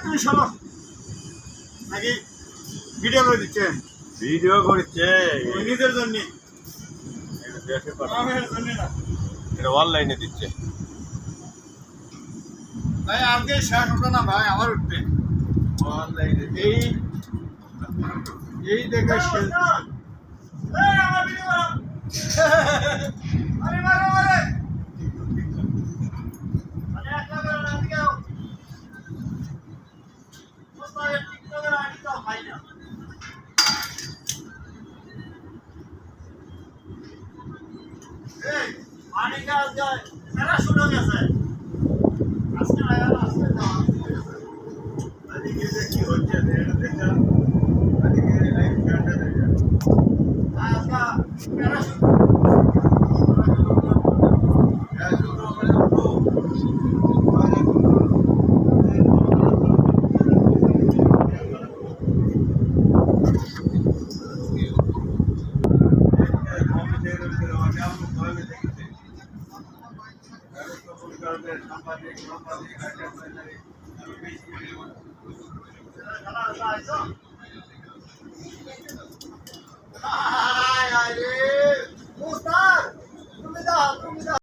তুমি শোনো নাকি ভিডিও করে দিচ্ছেন? ভিডিও করছে নিজের জন্য, এটা অনলাইনে দিচ্ছে ভাই। আজকে শেষ হতো না ভাই, আবার উঠবে অনলাইনে। এই দেখে শেষ। কি হচ্ছে দেখা Ay, ay,